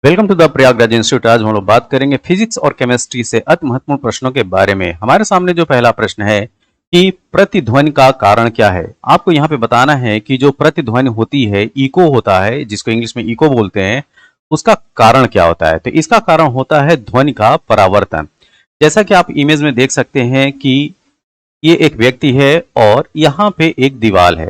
Welcome to the Prayagraj institute. आज हम लोग बात करेंगे फिजिक्स और केमिस्ट्री से अति महत्वपूर्ण प्रश्नों के बारे में। हमारे सामने जो पहला प्रश्न है कि प्रतिध्वनि का कारण क्या है। आपको यहाँ पे बताना है कि जो प्रतिध्वनि होती है, इको होता है, जिसको इंग्लिश में इको बोलते हैं, उसका कारण क्या होता है। तो इसका कारण होता है ध्वनि का परावर्तन। जैसा कि आप इमेज में देख सकते हैं कि ये एक व्यक्ति है और यहाँ पे एक दीवार है।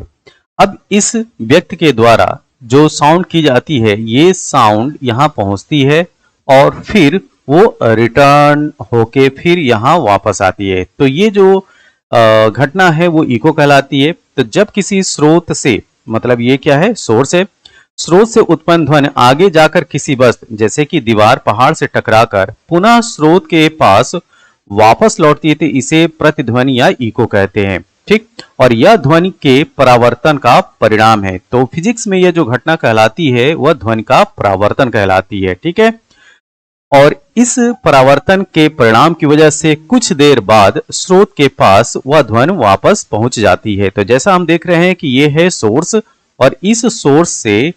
अब इस व्यक्ति के द्वारा जो साउंड की जाती है, ये साउंड यहाँ पहुंचती है और फिर वो रिटर्न होके फिर यहाँ वापस आती है। तो ये जो घटना है वो इको कहलाती है। तो जब किसी स्रोत से, मतलब ये क्या है, सोर्स है, स्रोत से उत्पन्न ध्वनि आगे जाकर किसी वस्तु जैसे कि दीवार, पहाड़ से टकराकर पुनः स्रोत के पास वापस लौटती है, तो इसे प्रतिध्वनि या इको कहते हैं। ठीक, और यह ध्वनि के परावर्तन का परिणाम है। तो फिजिक्स में यह जो घटना कहलाती है वह ध्वनि का परावर्तन कहलाती है। ठीक है, और इस परावर्तन के परिणाम की वजह से कुछ देर बाद स्रोत के पास वह ध्वनि वापस पहुंच जाती है। तो जैसा हम देख रहे हैं कि यह है सोर्स, और इस सोर्स से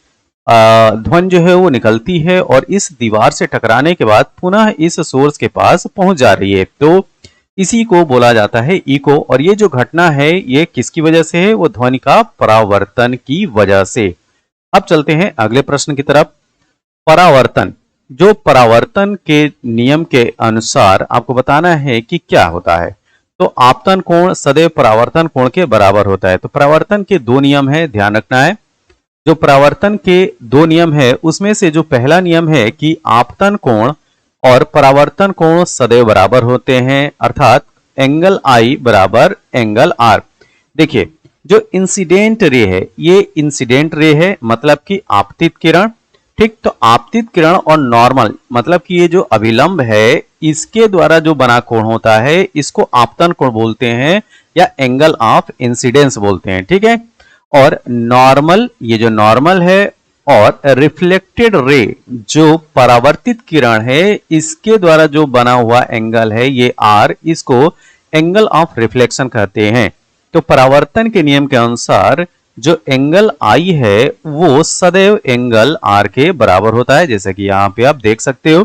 ध्वनि जो है वो निकलती है और इस दीवार से टकराने के बाद पुनः इस सोर्स के पास पहुंच जा रही है। तो इसी को बोला जाता है इको। और ये जो घटना है ये किसकी वजह से है, वो ध्वनि का परावर्तन की वजह से। अब चलते हैं अगले प्रश्न की तरफ। परावर्तन, जो परावर्तन के नियम के अनुसार आपको बताना है कि क्या होता है। तो आपतन कोण सदैव परावर्तन कोण के बराबर होता है। तो परावर्तन के दो नियम है, ध्यान रखना है। जो परावर्तन के दो नियम है उसमें से जो पहला नियम है कि आपतन कोण और परावर्तन कोण सदैव बराबर होते हैं, अर्थात एंगल आई बराबर एंगल आर। देखिए, जो इंसिडेंट रे है ये इंसिडेंट रे है, मतलब कि आपतित किरण। ठीक, तो आपतित किरण और नॉर्मल, मतलब कि ये जो अभिलंब है, इसके द्वारा जो बना कोण होता है इसको आपतन कोण बोलते हैं या एंगल ऑफ इंसिडेंस बोलते हैं। ठीक है, और नॉर्मल, ये जो नॉर्मल है, और रिफ्लेक्टेड रे जो परावर्तित किरण है, इसके द्वारा जो बना हुआ एंगल है ये आर, इसको एंगल ऑफ रिफ्लेक्शन कहते हैं। तो परावर्तन के नियम के अनुसार जो एंगल आई है वो सदैव एंगल आर के बराबर होता है, जैसे कि यहां पे आप देख सकते हो।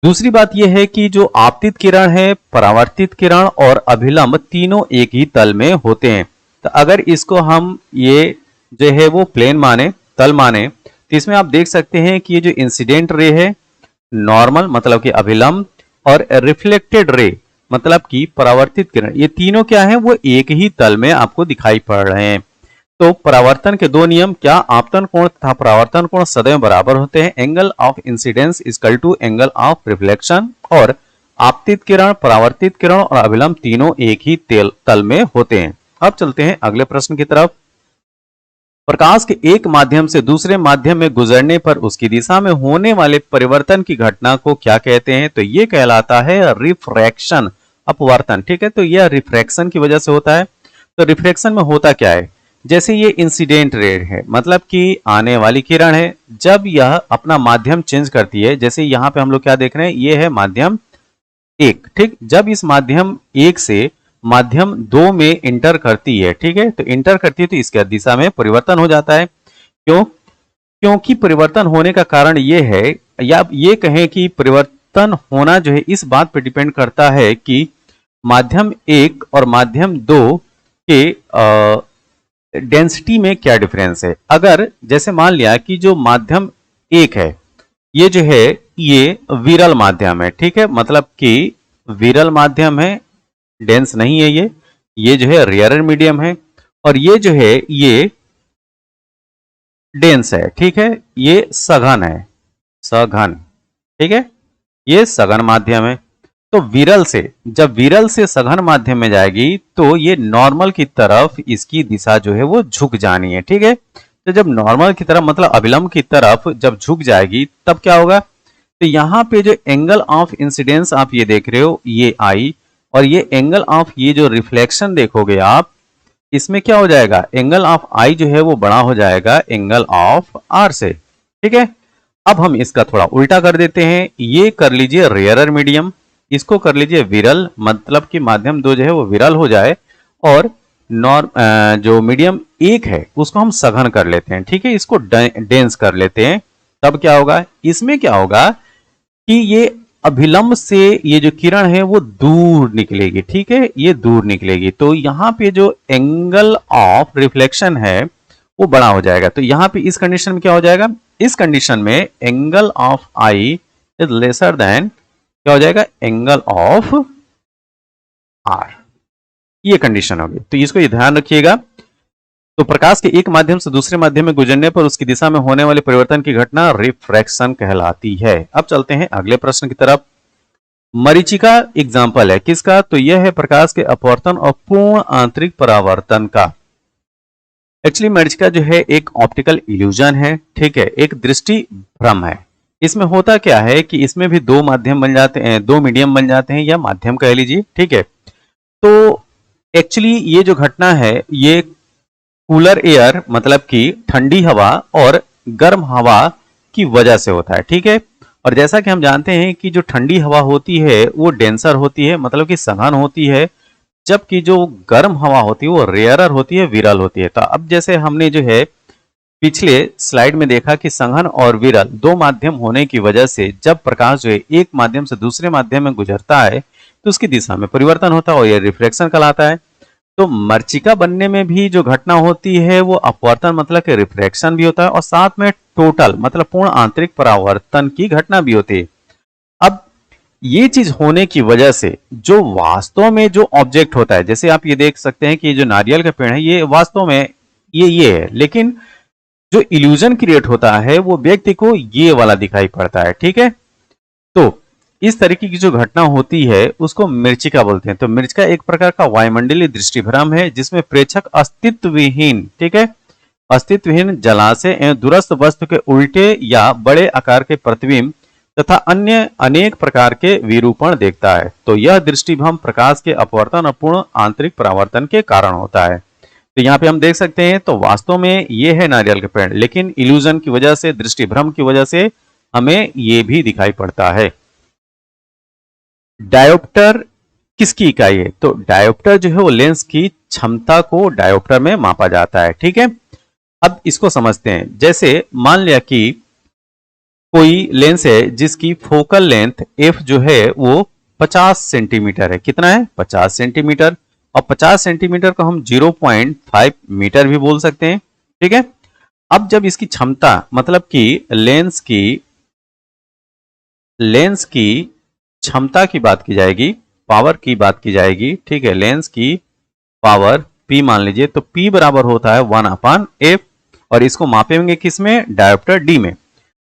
दूसरी बात यह है कि जो आपतित किरण है, परावर्तित किरण और अभिलंब तीनों एक ही तल में होते हैं। तो अगर इसको हम ये जो है वो प्लेन माने, तल माने, तो इसमें आप देख सकते हैं कि ये जो इंसिडेंट रे है, नॉर्मल मतलब कि अभिलंब, और रिफ्लेक्टेड रे मतलब कि परावर्तित किरण, ये तीनों क्या है, वो एक ही तल में आपको दिखाई पड़ रहे हैं। तो परावर्तन के दो नियम, क्या आपतन कोण तथा परावर्तन कोण सदैव बराबर होते हैं, angle of incidence equal to angle of reflection, और आपतित किरण, परावर्तित किरण और अभिलंब तीनों एक ही तल में होते हैं। अब चलते हैं अगले प्रश्न की तरफ। प्रकाश के एक माध्यम से दूसरे माध्यम में गुजरने पर उसकी दिशा में होने वाले परिवर्तन की घटना को क्या कहते हैं। तो ये कहलाता है रिफ्रैक्शन, अपवर्तन। ठीक है, तो यह रिफ्रैक्शन की वजह से होता है। तो रिफ्रैक्शन में होता क्या है, जैसे ये इंसिडेंट रे है, मतलब कि आने वाली किरण है, जब यह अपना माध्यम चेंज करती है, जैसे यहाँ पे हम लोग क्या देख रहे हैं, ये है माध्यम एक। ठीक, जब इस माध्यम एक से माध्यम दो में इंटर करती है, ठीक है, तो इंटर करती है तो इसके दिशा में परिवर्तन हो जाता है। क्यों? क्योंकि परिवर्तन होने का कारण ये है, या आप ये कहें कि परिवर्तन होना जो है इस बात पर डिपेंड करता है कि माध्यम एक और माध्यम दो के डेंसिटी में क्या डिफरेंस है। अगर जैसे मान लिया कि जो माध्यम एक है ये जो है ये विरल माध्यम है, ठीक है, मतलब कि विरल माध्यम है, डेंस नहीं है ये जो है रेयर मीडियम है, और ये जो है ये डेंस है। ठीक है, ये सघन है, सघन। ठीक है, ये सघन माध्यम है। तो विरल से, जब विरल से सघन माध्यम में जाएगी तो ये नॉर्मल की तरफ इसकी दिशा जो है वो झुक जानी है। ठीक है, तो जब नॉर्मल की तरफ मतलब अभिलंब की तरफ जब झुक जाएगी तब क्या होगा, तो यहाँ पे जो एंगल ऑफ इंसिडेंस आप ये देख रहे हो ये आई, और ये एंगल ऑफ ये जो रिफ्लेक्शन देखोगे आप, इसमें क्या हो जाएगा, एंगल ऑफ आई जो है वो बड़ा हो जाएगा एंगल ऑफ आर से। ठीक है, अब हम इसका थोड़ा उल्टा कर देते हैं, ये कर लीजिए रेयरर मीडियम, इसको कर लीजिए विरल, मतलब कि माध्यम दो जो है वो विरल हो जाए, और जो मीडियम एक है उसको हम सघन कर लेते हैं। ठीक है, इसको डेंस कर लेते हैं। तब क्या होगा, इसमें क्या होगा कि ये अभिलंब से ये जो किरण है वो दूर निकलेगी, ठीक है, ये दूर निकलेगी, तो यहाँ पे जो एंगल ऑफ रिफ्लेक्शन है वो बड़ा हो जाएगा। तो यहाँ पे इस कंडीशन में क्या हो जाएगा, इस कंडीशन में angle of I is lesser than क्या हो जाएगा, एंगल ऑफ आर, ये कंडीशन होगी। तो इसको ये ध्यान रखिएगा। तो प्रकाश के एक माध्यम से दूसरे माध्यम में गुजरने पर उसकी दिशा में होने वाले परिवर्तन की घटना रिफ्रैक्शन कहलाती है। अब चलते हैं अगले प्रश्न की तरफ। मरीचिका एग्जाम्पल है किसका, तो यह है प्रकाश के अपवर्तन और पूर्ण आंतरिक परावर्तन का। एक्चुअली मरीचिका जो है एक ऑप्टिकल इल्यूजन है, ठीक है, एक दृष्टि भ्रम है। इसमें होता क्या है कि इसमें भी दो माध्यम बन जाते हैं, दो मीडियम बन जाते हैं या माध्यम कह लीजिए, ठीक है। तो एक्चुअली ये जो घटना है ये कूलर एयर मतलब कि ठंडी हवा और गर्म हवा की वजह से होता है, ठीक है। और जैसा कि हम जानते हैं कि जो ठंडी हवा होती है वो डेंसर होती है, मतलब कि सघन होती है, जबकि जो गर्म हवा होती है वो रेयरर होती है, विरल होती है। तो अब जैसे हमने जो है पिछले स्लाइड में देखा कि सघन और विरल दो माध्यम होने की वजह से जब प्रकाश जो है एक माध्यम से दूसरे माध्यम में गुजरता है तो उसकी दिशा में परिवर्तन होता है और यह रिफ्लेक्शन कहलाता है। तो मरीचिका बनने में भी जो घटना होती है वो अपवर्तन मतलब कि रिफ्रैक्शन भी होता है और साथ में टोटल मतलब पूर्ण आंतरिक परावर्तन की घटना भी होती है। अब ये चीज होने की वजह से जो वास्तव में जो ऑब्जेक्ट होता है, जैसे आप ये देख सकते हैं कि ये जो नारियल का पेड़ है ये वास्तव में ये है, लेकिन जो इल्यूजन क्रिएट होता है वो व्यक्ति को ये वाला दिखाई पड़ता है, ठीक है। तो इस तरीके की जो घटना होती है उसको मरीचिका बोलते हैं। तो मरीचिका एक प्रकार का वायुमंडलीय दृष्टिभ्रम है जिसमें प्रेक्षक अस्तित्वहीन, ठीक है, अस्तित्वहीन जलाशय एवं दूरस्थ वस्तु के उल्टे या बड़े आकार के प्रतिबिंब तथा अन्य अनेक प्रकार के विरूपण देखता है। तो यह दृष्टिभ्रम प्रकाश के अपवर्तन और पूर्ण आंतरिक परावर्तन के कारण होता है। तो यहाँ पे हम देख सकते हैं तो वास्तव में ये है नारियल के पेड़, लेकिन इल्यूजन की वजह से, दृष्टिभ्रम की वजह से हमें ये भी दिखाई पड़ता है। डायोप्टर किसकी इकाई है, तो डायोप्टर जो है वो लेंस की क्षमता को डायोप्टर में मापा जाता है, ठीक है। अब इसको समझते हैं। जैसे मान लिया कि कोई लेंस है जिसकी फोकल लेंथ f जो है वो 50 सेंटीमीटर है, कितना है 50 सेंटीमीटर, और 50 सेंटीमीटर को हम 0.5 मीटर भी बोल सकते हैं, ठीक है। अब जब इसकी क्षमता मतलब कि लेंस की क्षमता की बात की जाएगी, पावर की बात की जाएगी, ठीक है, लेंस की पावर P मान लीजिए, तो P बराबर होता है 1/f और इसको मापेंगे किसमें, डायोप्टर D में।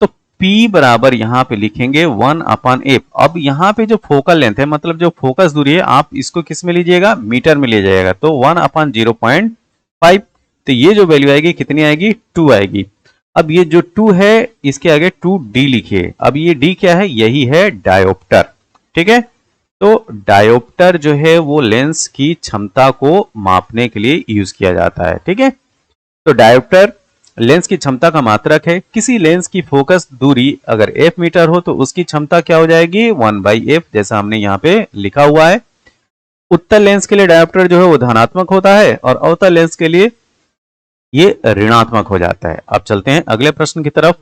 तो P बराबर यहां पे लिखेंगे 1/f। अब यहां पे जो फोकल लेंथ है मतलब जो फोकस दूरी है आप इसको किस में लीजिएगा, मीटर में ले जाइएगा, तो 1/0.5। तो ये जो वैल्यू आएगी कितनी आएगी, 2 आएगी। अब ये जो 2 है इसके आगे 2D लिखिए। अब ये D क्या है, यही है डायोप्टर, ठीक है। तो डायोप्टर जो है वो लेंस की क्षमता को मापने के लिए यूज किया जाता है, ठीक है। तो डायोप्टर लेंस की क्षमता का मात्रक है। किसी लेंस की फोकस दूरी अगर f मीटर हो तो उसकी क्षमता क्या हो जाएगी, 1/f, जैसा हमने यहाँ पे लिखा हुआ है। उत्तल लेंस के लिए डायोप्टर जो है वो धनात्मक होता है और अवतल लेंस के लिए ये ऋणात्मक हो जाता है। अब चलते हैं अगले प्रश्न की तरफ।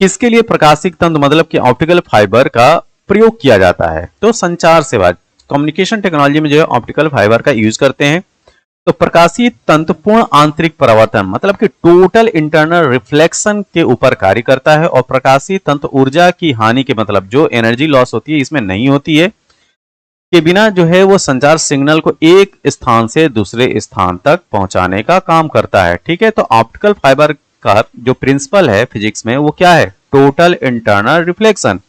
किसके लिए प्रकाशिक तंतु मतलब कि ऑप्टिकल फाइबर का प्रयोग किया जाता है, तो संचार सेवा, कम्युनिकेशन टेक्नोलॉजी में जो है ऑप्टिकल फाइबर का यूज करते हैं। तो प्रकाशीय तंतु पूर्ण आंतरिक परावर्तन मतलब कि टोटल इंटरनल रिफ्लेक्शन के ऊपर कार्य करता है और प्रकाशीय तंतु ऊर्जा की हानि के मतलब जो एनर्जी लॉस होती है इसमें नहीं होती है के बिना जो है वो संचार सिग्नल को एक स्थान से दूसरे स्थान तक पहुंचाने का काम करता है, ठीक है। तो ऑप्टिकल फाइबर का जो प्रिंसिपल है फिजिक्स में वो क्या है, टोटल इंटरनल रिफ्लेक्शन,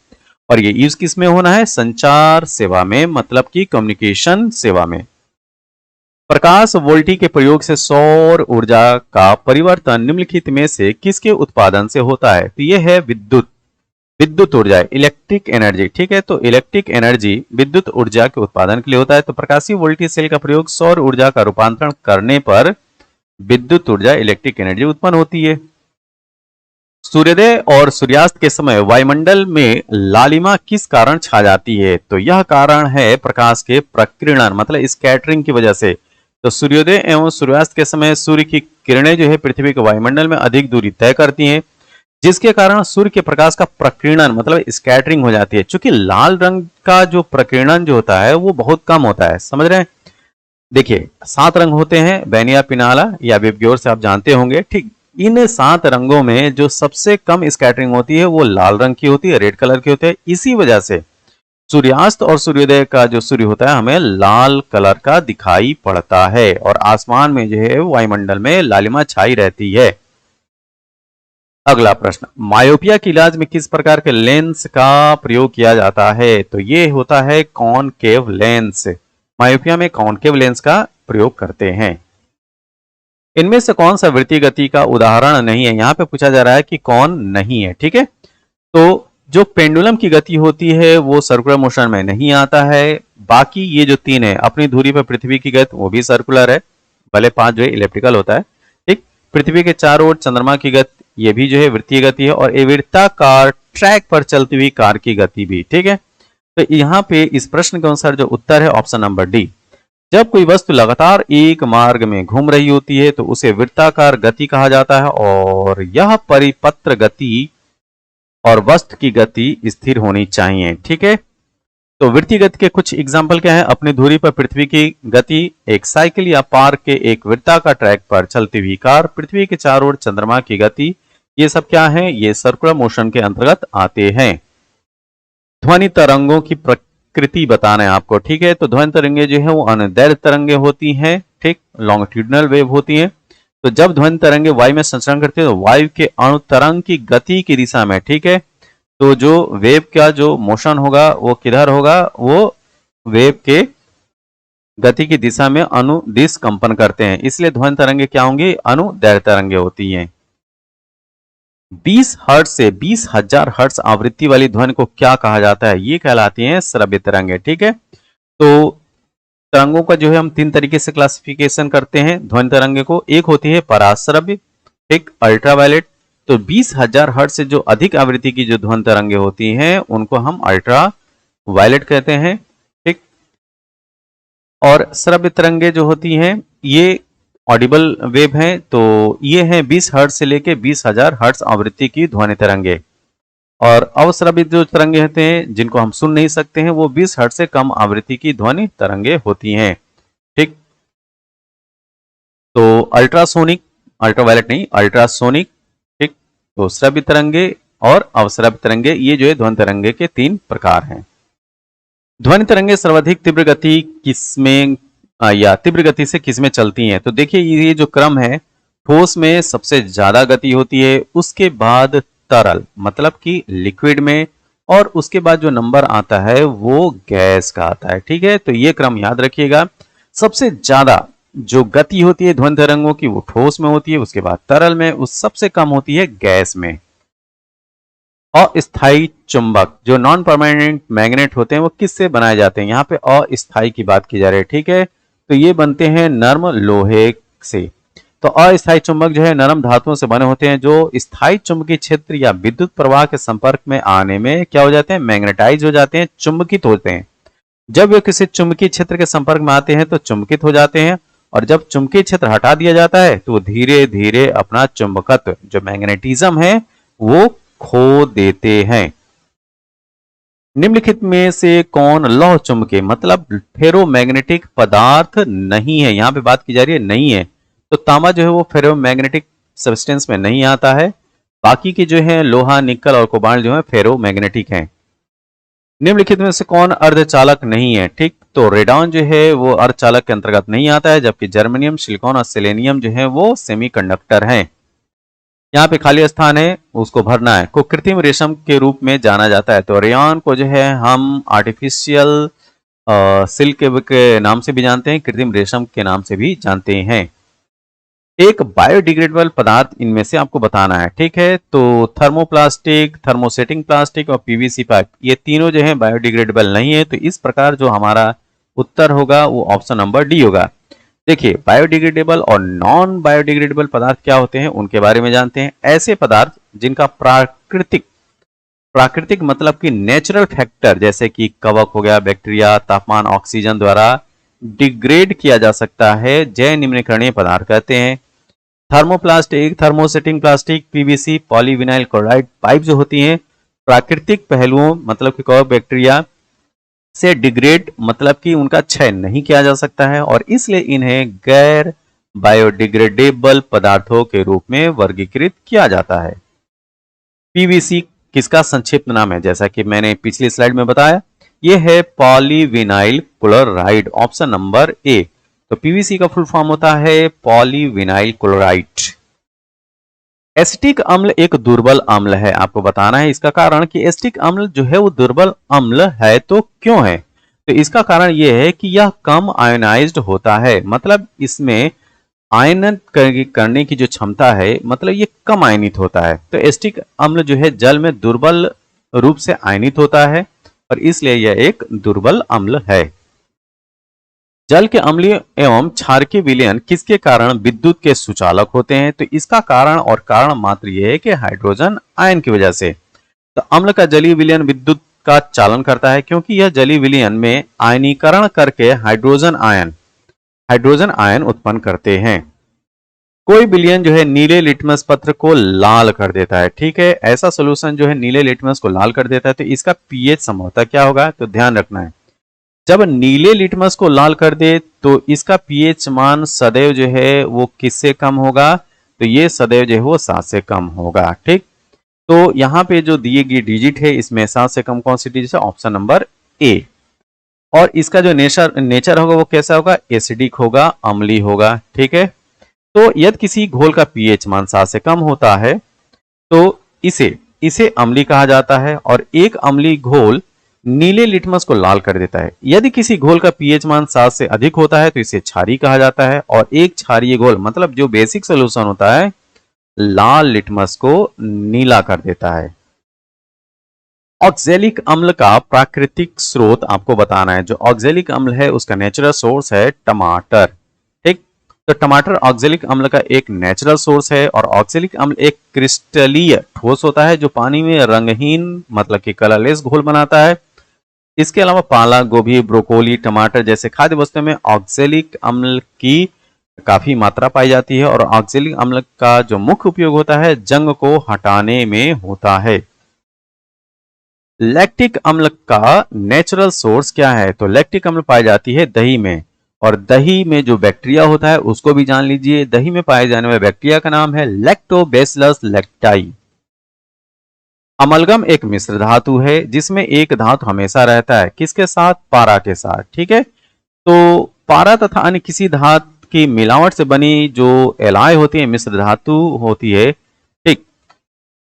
और ये यूज किस में होना है, संचार सेवा में मतलब कि कम्युनिकेशन सेवा में। प्रकाश वोल्टी के प्रयोग से सौर ऊर्जा का परिवर्तन निम्नलिखित में से किसके उत्पादन से होता है, तो यह है विद्युत ऊर्जा, इलेक्ट्रिक एनर्जी, ठीक है। तो इलेक्ट्रिक एनर्जी विद्युत ऊर्जा के उत्पादन के लिए होता है। तो प्रकाशीय वोल्टेज सेल का प्रयोग सौर ऊर्जा का रूपांतरण करने पर विद्युत ऊर्जा इलेक्ट्रिक एनर्जी उत्पन्न होती है। सूर्योदय और सूर्यास्त के समय वायुमंडल में लालिमा किस कारण छा जाती है, तो यह कारण है प्रकाश के प्रकीर्णन मतलब स्कैटरिंग की वजह से। तो सूर्योदय एवं सूर्यास्त के समय सूर्य की किरणें जो है पृथ्वी के वायुमंडल में अधिक दूरी तय करती हैं, जिसके कारण सूर्य के प्रकाश का प्रकीर्णन मतलब स्कैटरिंग हो जाती है। चूंकि लाल रंग का जो प्रकीर्णन जो होता है वो बहुत कम होता है, समझ रहे हैं। देखिए 7 रंग होते हैं, बैनिया पिनाला या विबग्योर से आप जानते होंगे, ठीक। इन 7 रंगों में जो सबसे कम स्कैटरिंग होती है वो लाल रंग की होती है, रेड कलर की होती है। इसी वजह से सूर्यास्त और सूर्योदय का जो सूर्य होता है हमें लाल कलर का दिखाई पड़ता है और आसमान में जो है वायुमंडल में लालिमा छाई रहती है। अगला प्रश्न, मायोपिया के इलाज में किस प्रकार के लेंस का प्रयोग किया जाता है? तो ये होता है कॉनकेव लेंस। मायोपिया में कॉनकेव लेंस का प्रयोग करते हैं। इनमें से कौन सा वृत्तीय गति का उदाहरण नहीं है? यहां पे पूछा जा रहा है कि कौन नहीं है, ठीक है। तो जो पेंडुलम की गति होती है वो सर्कुलर मोशन में नहीं आता है। बाकी ये जो 3 है, अपनी धुरी पर पृथ्वी की गति वो भी सर्कुलर है, भले 5 जो है इलेप्टिकल होता है, ठीक। पृथ्वी के चारों ओर चंद्रमा की गति ये भी जो है वृत्तीय गति है और वृत्ताकार ट्रैक पर चलती हुई कार की गति भी, ठीक है। तो यहाँ पे इस प्रश्न के अनुसार जो उत्तर है ऑप्शन नंबर डी। जब कोई वस्तु लगातार एक मार्ग में घूम रही होती है तो उसे वृत्ताकार गति कहा जाता है और यह परिपत्र गति और वस्तु की गति स्थिर होनी चाहिए, ठीक है। तो वृत्तीय गति के कुछ एग्जाम्पल क्या है? अपनी धुरी पर पृथ्वी की गति, एक साइकिल या पार्क के एक वृत्ताकार ट्रैक पर चलती हुई कार, पृथ्वी के चारों ओर चंद्रमा की गति, ये सब क्या है? ये सर्कुलर मोशन के अंतर्गत आते हैं। ध्वनि तरंगों की प्रकृति बताना है आपको, ठीक है। तो ध्वनि तरंगे जो है वो अनुदैर्घ्य तरंगे होती हैं, ठीक, लॉन्गिट्यूडिनल वेव होती हैं। तो जब ध्वनि तरंगे वायु में संचरण करती है तो वायु के अणु तरंग की गति की दिशा में, ठीक है। तो जो वेव का जो मोशन होगा वो किधर होगा? वो वेव के गति की दिशा में अनुदिश कंपन करते हैं, इसलिए ध्वनि तरंगे क्या होंगी? अनुदैर्घ्य तरंगे होती हैं। 20 हर्ट्ज से 20,000 हर्ट्ज आवृत्ति वाली ध्वनि को क्या कहा जाता है? ये कहलाती हैं श्रव्य तरंगे, ठीक है। तो तरंगों का जो है हम 3 तरीके से क्लासिफिकेशन करते हैं ध्वनि तरंगे को। एक होती है पराश्रव्य, एक अल्ट्रावायलेट। तो 20,000 हर्ट्ज से जो अधिक आवृत्ति की जो ध्वनि तरंगे होती हैं उनको हम अल्ट्रा वायलेट कहते हैं, ठीक। और श्रव्य तरंगे जो होती हैं ये ऑडिबल वेव हैं, तो ये हैं 20 हर्ट्ज से लेके 20,000 हर्ट्ज आवृत्ति की ध्वनि तरंगे। और अवश्रवित जो तरंगे होते हैं जिनको हम सुन नहीं सकते हैं वो 20 हर्ट्ज से कम आवृत्ति की ध्वनि तरंगे होती हैं, ठीक। तो अल्ट्रासोनिक, अल्ट्रावायलेट नहीं, अल्ट्रासोनिक, ठीक। तो श्रव्य तरंगे और अवश्रव्य तरंगे ये जो है ध्वनि तरंगे के 3 प्रकार हैं। ध्वनि तरंगे सर्वाधिक तीव्र गति किसमें या तीव्र गति से किसमें चलती हैं? तो देखिए ये जो क्रम है, ठोस में सबसे ज्यादा गति होती है, उसके बाद तरल मतलब कि लिक्विड में, और उसके बाद जो नंबर आता है वो गैस का आता है, ठीक है। तो ये क्रम याद रखिएगा। सबसे ज्यादा जो गति होती है ध्वनि तरंगों की वो ठोस में होती है, उसके बाद तरल में, उस सबसे कम होती है गैस में। अस्थायी चुंबक जो नॉन परमानेंट मैग्नेट होते हैं वो किससे बनाए जाते हैं? यहाँ पे अस्थायी की बात की जा रही है, ठीक है। तो ये बनते हैं नर्म लोहे से। तो अस्थायी चुंबक जो है नरम धातुओं से बने होते हैं जो स्थायी चुंबकीय क्षेत्र या विद्युत प्रवाह के संपर्क में आने में क्या हो जाते हैं? मैग्नेटाइज हो जाते हैं, चुंबकित होते हैं। जब वे किसी चुंबकीय क्षेत्र के संपर्क में आते हैं तो चुंबकित हो जाते हैं, और जब चुंबकीय क्षेत्र हटा दिया जाता है तो धीरे धीरे अपना चुंबकत्व जो मैग्नेटिज्म है वो खो देते हैं। निम्नलिखित में से कौन लौह चुंबकीय मतलब फेरोमैग्नेटिक पदार्थ नहीं है? यहां पे बात की जा रही है नहीं है। तो तांबा जो है वो फेरोमैग्नेटिक सब्सटेंस में नहीं आता है। बाकी के जो है लोहा, निकल और कोबाल्ट जो है फेरोमैग्नेटिक हैं। निम्नलिखित में से कौन अर्धचालक नहीं है? ठीक, तो रेडॉन जो है वो अर्धचालक के अंतर्गत नहीं आता है, जबकि जर्मेनियम, सिलिकॉन और सेलेनियम जो है वो सेमीकंडक्टर हैं। यहाँ पे खाली स्थान है उसको भरना है। को कृत्रिम रेशम के रूप में जाना जाता है। तो रेयॉन को जो है हम आर्टिफिशियल सिल्क के नाम से भी जानते हैं, कृत्रिम रेशम के नाम से भी जानते हैं। एक बायोडिग्रेडेबल पदार्थ इनमें से आपको बताना है, ठीक है। तो थर्मोप्लास्टिक, थर्मोसेटिंग प्लास्टिक और पीवीसी पाइप, ये तीनों जो है बायोडिग्रेडेबल नहीं है। तो इस प्रकार जो हमारा उत्तर होगा वो ऑप्शन नंबर डी होगा। देखिए बायोडिग्रेडेबल और नॉन बायोडिग्रेडेबल पदार्थ क्या होते हैं उनके बारे में जानते हैं। ऐसे पदार्थ जिनका प्राकृतिक मतलब कि नेचुरल फैक्टर जैसे कि कवक हो गया, बैक्टीरिया, तापमान, ऑक्सीजन द्वारा डिग्रेड किया जा सकता है, जैव निम्नीकरणीय पदार्थ कहते हैं। Thermoplastic, thermosetting plastic, PVC, polyvinyl chloride pipe जो होती हैं प्राकृतिक पहलुओं मतलब कि कवक बैक्टीरिया से डिग्रेड मतलब कि उनका क्षय नहीं किया जा सकता है और इसलिए इन्हें गैर बायोडिग्रेडेबल पदार्थों के रूप में वर्गीकृत किया जाता है। पीवीसी किसका संक्षिप्त नाम है? जैसा कि मैंने पिछली स्लाइड में बताया, यह है polyvinyl chloride, option number A. तो पीवीसी का फुल फॉर्म होता है पॉलीविनाइल क्लोराइड। एसिटिक अम्ल एक दुर्बल अम्ल है, आपको बताना है इसका कारण कि एसिटिक अम्ल जो है वो दुर्बल अम्ल है तो क्यों है? तो इसका कारण यह है कि यह कम आयोनाइज्ड होता है, मतलब इसमें आयनन करने की जो क्षमता है मतलब ये कम आयनित होता है। तो एसिटिक अम्ल जो है जल में दुर्बल रूप से आयनित होता है और इसलिए यह एक दुर्बल अम्ल है। जल के अम्लीय एवं क्षारकीय विलयन किसके कारण विद्युत के सुचालक होते हैं? तो इसका कारण और कारण मात्र यह है कि हाइड्रोजन आयन की वजह से। तो अम्ल का जलीय विलयन विद्युत का चालन करता है क्योंकि यह जलीय विलयन में आयनीकरण करके हाइड्रोजन आयन उत्पन्न करते हैं। कोई विलयन जो है नीले लिटमस पत्र को लाल कर देता है, ठीक है, ऐसा सोल्यूशन जो है नीले लिटमस को लाल कर देता है तो इसका पीएच संभवतः क्या होगा? तो ध्यान रखना है, जब नीले लिटमस को लाल कर दे तो इसका पीएच मान सदैव जो है वो किससे कम होगा? तो ये सदैव जो है वो 7 से कम होगा, ठीक। तो यहाँ पे जो दिए गए डिजिट है इसमें 7 से कम कौन सी डिजिट है? Option number A. और इसका जो नेचर होगा वो कैसा होगा? एसिडिक होगा, अम्लीय होगा, ठीक है। तो यदि किसी घोल का पीएच मान 7 से कम होता है तो इसे अम्लीय कहा जाता है और एक अम्लीय घोल नीले लिटमस को लाल कर देता है। यदि किसी घोल का पीएच मान 7 से अधिक होता है तो इसे क्षारीय कहा जाता है और एक क्षारीय घोल मतलब जो बेसिक सोल्यूशन होता है लाल लिटमस को नीला कर देता है। ऑक्जेलिक अम्ल का प्राकृतिक स्रोत आपको बताना है। जो ऑक्जेलिक अम्ल है उसका नेचुरल सोर्स है टमाटर, ठीक। तो टमाटर ऑक्जेलिक अम्ल का एक नेचुरल सोर्स है और ऑक्जेलिक अम्ल एक क्रिस्टलीय ठोस होता है जो पानी में रंगहीन मतलब कि कलरलेस घोल बनाता है। इसके अलावा पालक, गोभी, ब्रोकोली, टमाटर जैसे खाद्य वस्तुओं में ऑक्जेलिक अम्ल की काफी मात्रा पाई जाती है और ऑक्जेलिक अम्ल का जो मुख्य उपयोग होता है जंग को हटाने में होता है। लैक्टिक अम्ल का नेचुरल सोर्स क्या है? तो लैक्टिक अम्ल पाई जाती है दही में और दही में जो बैक्टीरिया होता है उसको भी जान लीजिए। दही में पाए जाने वाले बैक्टीरिया का नाम है लैक्टोबैसिलस लैक्टाई। अमलगम एक मिश्र धातु है जिसमें एक धातु हमेशा रहता है, किसके साथ? पारा के साथ, ठीक है। तो पारा तथा अन्य किसी धातु की मिलावट से बनी जो एलॉय होती है, मिश्र धातु होती है, ठीक,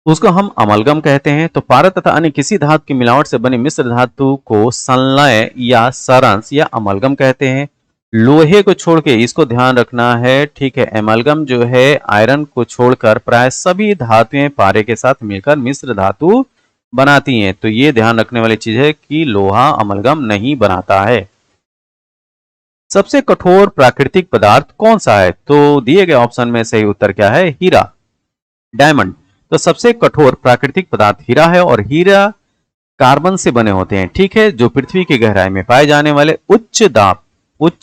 उसको हम अमलगम कहते हैं। तो पारा तथा अन्य किसी धातु की मिलावट से बनी मिश्र धातु को संलय या सरंस या अमलगम कहते हैं। लोहे को छोड़ के इसको ध्यान रखना है, ठीक है। एमलगम जो है आयरन को छोड़कर प्राय सभी धातुएं पारे के साथ मिलकर मिश्र धातु बनाती हैं। तो ये ध्यान रखने वाली चीज है कि लोहा अमलगम नहीं बनाता है। सबसे कठोर प्राकृतिक पदार्थ कौन सा है? तो दिए गए ऑप्शन में सही उत्तर क्या है? हीरा, डायमंड। तो सबसे कठोर प्राकृतिक पदार्थ हीरा है और हीरा कार्बन से बने होते हैं, ठीक है, जो पृथ्वी की गहराई में पाए जाने वाले उच्च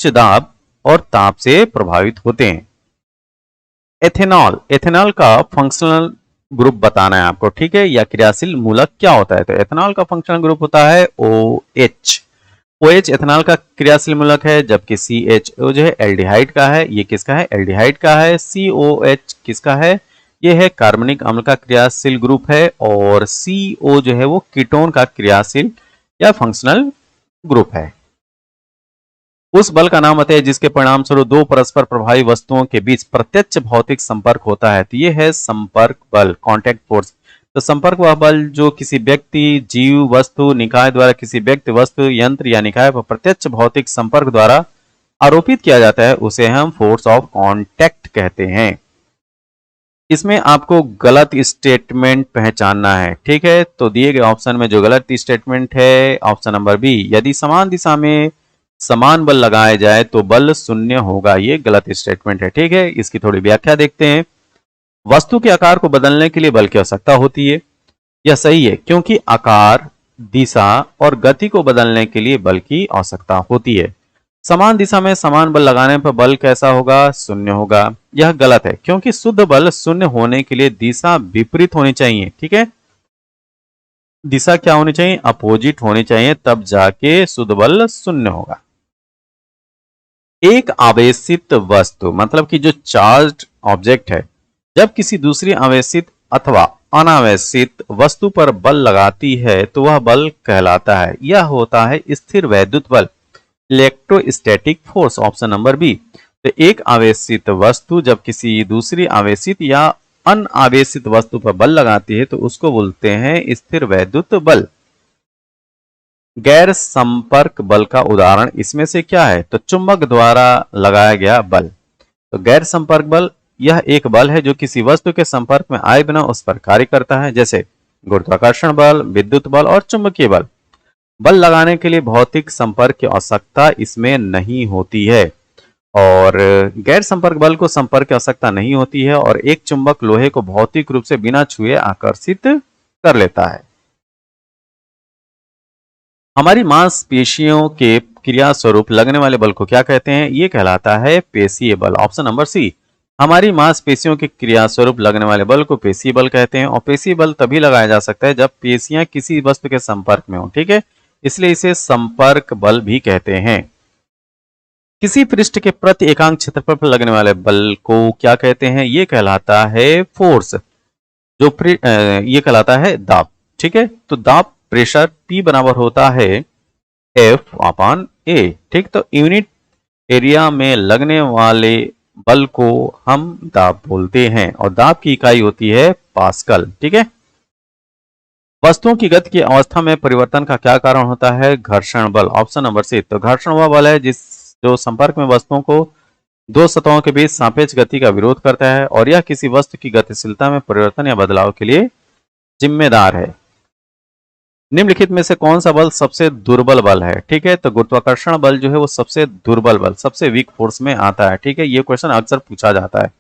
दाब और ताप से प्रभावित होते हैं। एथेनॉल का फंक्शनल ग्रुप बताना है आपको, ठीक है, या क्रियाशील मूलक क्या होता है? तो एथेनॉल का फंक्शनल ग्रुप होता है OH। OH एथेनॉल का क्रियाशील मूलक है जबकि CHO जो है एल्डिहाइड का है। ये किसका है? एल्डिहाइड का है। COH किसका है? ये है कार्बनिक अम्ल का क्रियाशील ग्रुप है और CO जो है वो कीटोन का क्रियाशील या फंक्शनल ग्रुप है। उस बल का नाम बताइए है जिसके परिणाम स्वरूप दो परस्पर प्रभावी वस्तुओं के बीच प्रत्यक्ष भौतिक संपर्क होता है। तो ये है संपर्क बल, कॉन्टैक्ट फोर्स। तो संपर्क वह बल जो किसी व्यक्ति, जीव, वस्तु, निकाय द्वारा किसी व्यक्ति, वस्तु, यंत्र या निकाय पर प्रत्यक्ष भौतिक संपर्क द्वारा आरोपित किया जाता है उसे हम फोर्स ऑफ कॉन्टैक्ट कहते हैं। इसमें आपको गलत स्टेटमेंट पहचानना है, ठीक है। तो दिए गए ऑप्शन में जो गलत स्टेटमेंट है ऑप्शन नंबर बी, यदि समान दिशा में समान बल लगाया जाए तो बल शून्य होगा, ये गलत स्टेटमेंट है, ठीक है। इसकी थोड़ी व्याख्या देखते हैं। वस्तु के आकार को बदलने के लिए बल की आवश्यकता होती है, यह सही है क्योंकि आकार, दिशा और गति को बदलने के लिए बल की आवश्यकता होती है। समान दिशा में समान बल लगाने पर बल कैसा होगा? शून्य होगा। यह गलत है क्योंकि शुद्ध बल शून्य होने के लिए दिशा विपरीत होनी चाहिए। ठीक है, दिशा क्या होनी चाहिए? अपोजिट होनी चाहिए, तब जाके शुद्ध बल शून्य होगा। एक आवेशित वस्तु मतलब कि जो चार्ज्ड ऑब्जेक्ट है, जब किसी दूसरी आवेशित अथवा अनावेशित वस्तु पर बल लगाती है तो वह बल कहलाता है। यह होता है स्थिर वैद्युत बल, electrostatic force, option number B. तो एक आवेशित वस्तु जब किसी दूसरी आवेशित या अनावेशित वस्तु पर बल लगाती है तो उसको बोलते हैं स्थिर वैद्युत बल। गैर संपर्क बल का उदाहरण इसमें से क्या है? तो चुंबक द्वारा लगाया गया बल। तो गैर संपर्क बल यह एक बल है जो किसी वस्तु के संपर्क में आए बिना उस पर कार्य करता है, जैसे गुरुत्वाकर्षण बल, विद्युत बल और चुंबकीय बल। बल लगाने के लिए भौतिक संपर्क की आवश्यकता इसमें नहीं होती है और गैर संपर्क बल को संपर्क की आवश्यकता नहीं होती है और एक चुंबक लोहे को भौतिक रूप से बिना छुए आकर्षित कर लेता है। हमारी मांसपेशियों के क्रिया स्वरूप लगने वाले बल को क्या कहते हैं? ये कहलाता है पेशीय बल, ऑप्शन नंबर सी। हमारी मांसपेशियों के क्रिया स्वरूप लगने वाले बल को पेशीय बल कहते हैं और पेशीय बल तभी लगाया जा सकता है जब पेशियां किसी वस्तु के संपर्क में हो। ठीक है, इसलिए इसे संपर्क बल भी कहते हैं। किसी पृष्ठ के प्रति एकांक क्षेत्रफल पर लगने वाले बल को क्या कहते हैं? ये कहलाता है फोर्स, ये कहलाता है दाब। ठीक है, तो दाब प्रेशर P बराबर होता है F अपॉन A। ठीक, तो यूनिट एरिया में लगने वाले बल को हम दाब बोलते हैं और दाब की इकाई होती है पास्कल। ठीक है, वस्तुओं की गति की अवस्था में परिवर्तन का क्या कारण होता है? घर्षण बल, ऑप्शन नंबर सी। तो घर्षण वह बल है जो संपर्क में वस्तुओं को दो सतहों के बीच सापेक्ष गति का विरोध करता है और यह किसी वस्तु की गतिशीलता में परिवर्तन या बदलाव के लिए जिम्मेदार है। निम्नलिखित में से कौन सा बल सबसे दुर्बल बल है? ठीक है, तो गुरुत्वाकर्षण बल जो है वो सबसे दुर्बल बल, सबसे वीक फोर्स में आता है। ठीक है, ये क्वेश्चन अक्सर पूछा जाता है।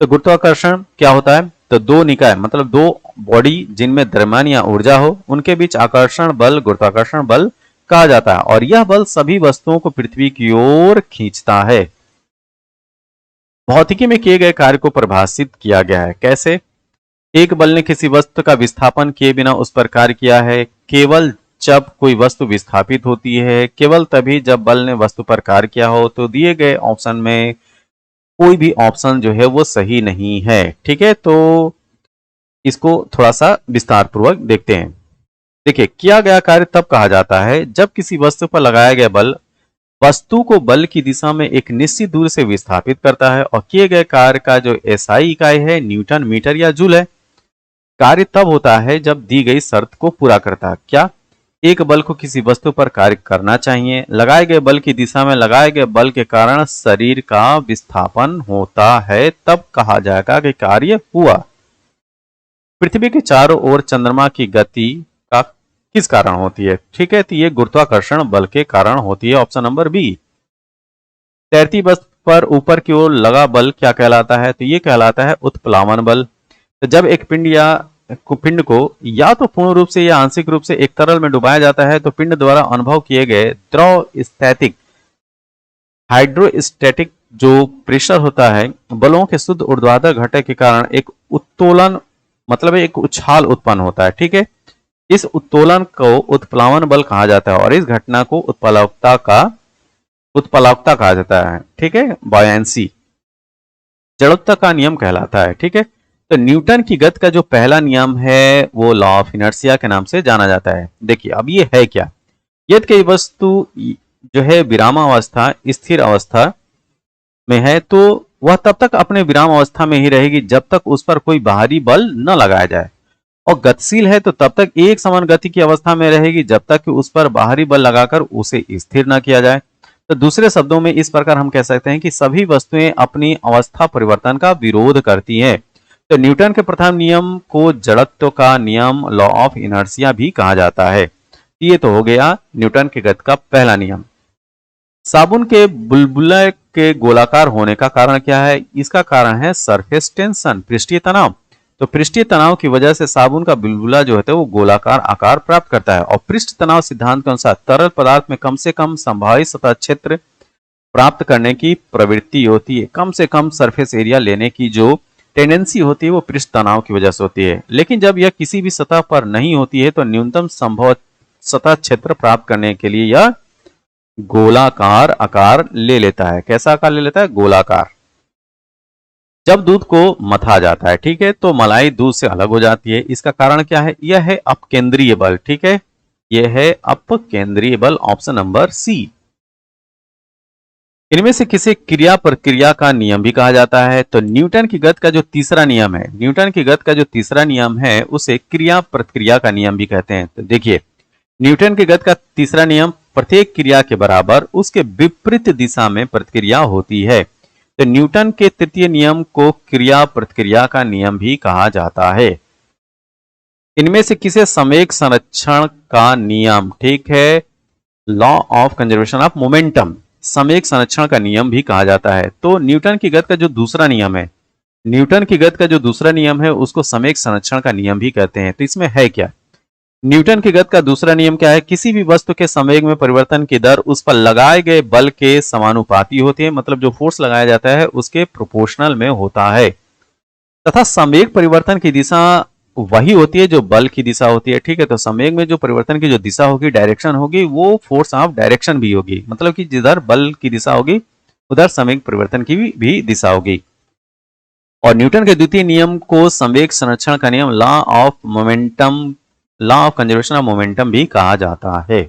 तो गुरुत्वाकर्षण क्या होता है? तो दो निकाय मतलब दो बॉडी जिनमें द्रव्यमान या ऊर्जा हो उनके बीच आकर्षण बल गुरुत्वाकर्षण बल कहा जाता है और यह बल सभी वस्तुओं को पृथ्वी की ओर खींचता है। भौतिकी में किए गए कार्य को परिभाषित किया गया है कैसे? एक बल ने किसी वस्तु का विस्थापन किए बिना उस पर कार्य किया है केवल जब कोई वस्तु विस्थापित होती है, केवल तभी जब बल ने वस्तु पर कार्य किया हो। तो दिए गए ऑप्शन में कोई भी ऑप्शन जो है वो सही नहीं है। ठीक है, तो इसको थोड़ा सा विस्तार पूर्वक देखते हैं। देखिए, किया गया कार्य तब कहा जाता है जब किसी वस्तु पर लगाया गया बल वस्तु को बल की दिशा में एक निश्चित दूर से विस्थापित करता है और किए गए कार्य का जो एसआई इकाई है न्यूटन मीटर या जूल है। कार्य तब होता है जब दी गई शर्त को पूरा करता है। क्या? एक बल को किसी वस्तु पर कार्य करना चाहिए, लगाए गए बल की दिशा में लगाए गए बल के कारण शरीर का विस्थापन होता है, तब कहा जाएगा कि कार्य हुआ। पृथ्वी के चारों ओर चंद्रमा की गति का किस कारण होती है? ठीक है, तो ये गुरुत्वाकर्षण बल के कारण होती है, ऑप्शन नंबर बी। तैरती वस्तु पर ऊपर की ओर लगा बल क्या कहलाता है? तो ये कहलाता है उत्प्लावन बल। तो जब एक पिंड को या तो पूर्ण रूप से या आंशिक रूप से एक तरल में डुबाया जाता है तो पिंड द्वारा अनुभव किए गए द्रव स्थैतिक हाइड्रोस्टैटिक जो प्रेशर होता है बलों के शुद्ध ऊर्ध्वाधर घटक के कारण एक उत्तोलन मतलब एक उछाल उत्पन्न होता है। ठीक है, इस उत्तोलन को उत्प्लावन बल कहा जाता है और इस घटना को उत्प्लावकता कहा जाता है। ठीक है, बॉयंसी जड़त्व का नियम कहलाता है। ठीक है, तो न्यूटन की गति का जो पहला नियम है वो लॉ ऑफ इनर्शिया के नाम से जाना जाता है। देखिए, अब ये है क्या? यदि कोई वस्तु जो है विरामावस्था स्थिर अवस्था में है तो वह तब तक अपने विराम अवस्था में ही रहेगी जब तक उस पर कोई बाहरी बल न लगाया जाए, और गतिशील है तो तब तक एक समान गति की अवस्था में रहेगी जब तक कि उस पर बाहरी बल लगाकर उसे स्थिर न किया जाए। तो दूसरे शब्दों में इस प्रकार हम कह सकते हैं कि सभी वस्तुएं अपनी अवस्था परिवर्तन का विरोध करती हैं। तो न्यूटन के प्रथम नियम को जड़त्व का नियम लॉ ऑफ इनर्शिया भी कहा जाता है। ये तो हो गया न्यूटन के गति का पहला नियम। साबुन के बुलबुले के गोलाकार होने का कारण क्या है? इसका कारण है सरफेस टेंशन, पृष्ठीय तनाव। तो पृष्ठीय तनाव की वजह से साबुन का बुलबुला जो है वो गोलाकार आकार प्राप्त करता है और पृष्ठ तनाव सिद्धांत के अनुसार तरल पदार्थ में कम से कम संभावित सतह क्षेत्र प्राप्त करने की प्रवृत्ति होती है, कम से कम सरफेस एरिया लेने की जो टेंडेंसी होती है वो पृष्ठ तनाव की वजह से होती है। लेकिन जब यह किसी भी सतह पर नहीं होती है तो न्यूनतम संभव सतह क्षेत्र प्राप्त करने के लिए यह गोलाकार आकार ले लेता है। कैसा आकार ले लेता है? गोलाकार। जब दूध को मथा जाता है, ठीक है, तो मलाई दूध से अलग हो जाती है। इसका कारण क्या है? यह है अपकेंद्रीय बल, ठीक है, यह है अपकेंद्रीय बल, ऑप्शन नंबर सी। इनमें से किसे क्रिया प्रक्रिया का नियम भी कहा जाता है? तो न्यूटन की गति का जो तीसरा नियम है, न्यूटन की गति का जो तीसरा नियम है उसे क्रिया प्रक्रिया का नियम भी कहते हैं। तो देखिए, न्यूटन की गति का तीसरा नियम, प्रत्येक क्रिया के बराबर उसके विपरीत दिशा में प्रतिक्रिया होती है। तो न्यूटन के तृतीय नियम को क्रिया प्रतिक्रिया का नियम भी कहा जाता है। इनमें से किसे संवेग संरक्षण का नियम, ठीक है, law of conservation of momentum, संवेग संरक्षण का नियम भी कहा जाता है? तो न्यूटन की गति का जो दूसरा नियम है, न्यूटन की गति का जो दूसरा नियम है उसको संवेग संरक्षण का नियम भी कहते हैं। तो इसमें है क्या? न्यूटन की गति का दूसरा नियम क्या है? किसी भी वस्तु के संवेग में परिवर्तन की दर उस पर लगाए गए बल के समानुपाती होती है, मतलब जो फोर्स लगाया जाता है उसके प्रोपोर्शनल में होता है, तथा संवेग परिवर्तन की दिशा वही होती है जो बल की दिशा होती है, ठीक है। तो संवेग में जो परिवर्तन की जो दिशा होगी, डायरेक्शन होगी, वो फोर्स ऑफ डायरेक्शन भी होगी, मतलब कि जिधर बल की दिशा होगी उधर संवेग परिवर्तन की भी दिशा होगी। और न्यूटन के द्वितीय नियम को संवेग संरक्षण का नियम, law of momentum, law of conservation of momentum भी कहा जाता है।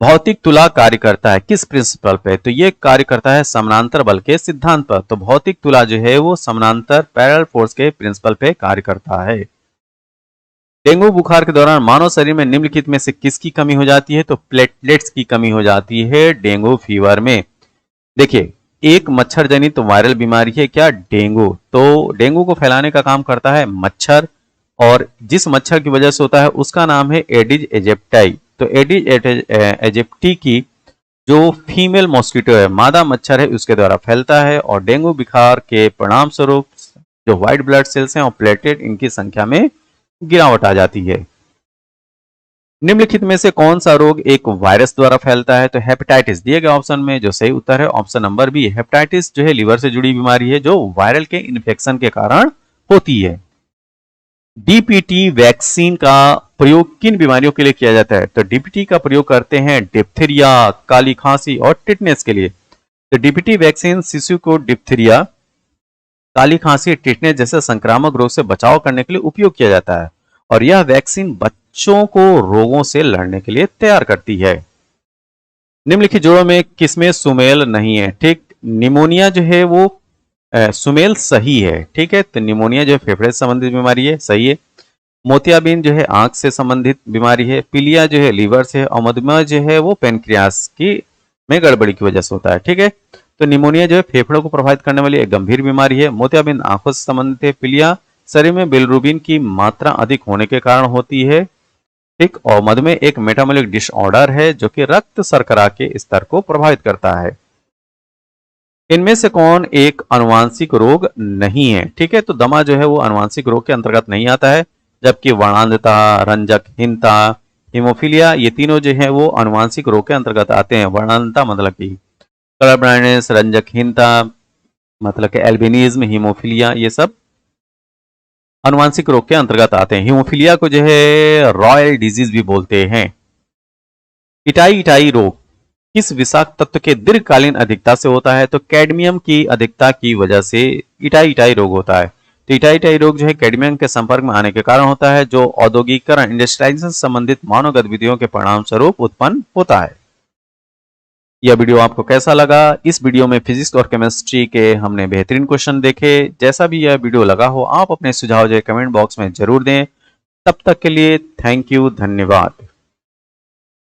भौतिक तुला कार्य करता है किस प्रिंसिपल पे? तो ये कार्य करता है समानांतर बल के सिद्धांत पर। तो भौतिक तुला जो है वो समानांतर पैरेलल फोर्स के प्रिंसिपल पे कार्य करता है। डेंगू बुखार के दौरान मानव शरीर में निम्नलिखित में से किसकी कमी हो जाती है? तो प्लेटलेट्स की कमी हो जाती है डेंगू फीवर में। देखिए, एक मच्छर जनित वायरल बीमारी है क्या? डेंगू। तो डेंगू को फैलाने का काम करता है मच्छर, और जिस मच्छर की वजह से होता है उसका नाम है एडिज एजिप्टी। तो एडिज एजिप्टी की जो फीमेल मॉस्किटो है, मादा मच्छर है, उसके द्वारा फैलता है, और डेंगू बुखार के परिणाम स्वरूप जो व्हाइट ब्लड सेल्स हैं और प्लेटलेट, इनकी संख्या में गिरावट आ जाती है। निम्नलिखित में से कौन सा रोग एक वायरस द्वारा फैलता है? तो हेपेटाइटिस दिए गए ऑप्शन में जो सही उत्तर है ऑप्शन नंबर बी। हेपेटाइटिस जो है लीवर से जुड़ी बीमारी है जो वायरल के इन्फेक्शन के कारण होती है। डीपीटी वैक्सीन का प्रयोग किन बीमारियों के लिए किया जाता है? तो डीपीटी का प्रयोग करते हैं डिप्थीरिया, काली खांसी और टिटनेस के लिए। तो डीपीटी वैक्सीन शिशु को डिप्थीरिया, काली खांसी, टिटनेस जैसे संक्रामक रोग से बचाव करने के लिए उपयोग किया जाता है, और यह वैक्सीन बच्चों को रोगों से लड़ने के लिए तैयार करती है। निम्नलिखित जोड़ों में किसमें सुमेल नहीं है? ठीक, निमोनिया जो है वो सुमेल सही है, ठीक है। तो निमोनिया जो है फेफड़े से संबंधित बीमारी है, सही है। मोतियाबिंद जो है आंख से संबंधित बीमारी है। पीलिया जो है लीवर से, और मधुमेह जो है वो पेनक्रियास की में गड़बड़ी की वजह से होता है, ठीक है। तो निमोनिया जो है फेफड़ों को प्रभावित करने वाली एक गंभीर बीमारी है। मोतियाबिंद आंखों से संबंधित है। पीलिया शरीर में बिलिरुबिन की मात्रा अधिक होने के कारण होती है, ठीक। और मधुमेह एक मेटाबॉलिक डिसऑर्डर है जो कि रक्त शर्करा के स्तर को प्रभावित करता है। इनमें से कौन एक अनुवांशिक रोग नहीं है? ठीक है, तो दमा जो है वो अनुवांशिक रोग के अंतर्गत नहीं आता है, जबकि वर्णांधता, रंजकहीनता, हीमोफीलिया, ये तीनों जो है वो अनुवांशिक रोग के अंतर्गत आते हैं। वर्णांधता मतलब कि कलर ब्लाइंडनेस, रंजकहीनता मतलब कि एल्बिनिज्म, हीमोफीलिया, ये सब अनुवांशिक रोग के अंतर्गत आते हैं। हीमोफीलिया को जो है रॉयल डिजीज भी बोलते हैं। इटाई इटाई रोग किस विषाक्त तत्व के दीर्घकालीन अधिकता से होता है? तो कैडमियम की अधिकता की वजह से इटाई इटाई रोग होता है। तो इटाई इटाई रोग जो है कैडमियम के संपर्क में आने के कारण होता है, जो औद्योगिकरण, इंडस्ट्रियलाइजेशन से संबंधित मानव गतिविधियों के परिणाम स्वरूप उत्पन्न होता है। यह वीडियो आपको कैसा लगा? इस वीडियो में फिजिक्स और केमिस्ट्री के हमने बेहतरीन क्वेश्चन देखे। जैसा भी यह वीडियो लगा हो, आप अपने सुझाव जो है कमेंट बॉक्स में जरूर दें। तब तक के लिए थैंक यू, धन्यवाद।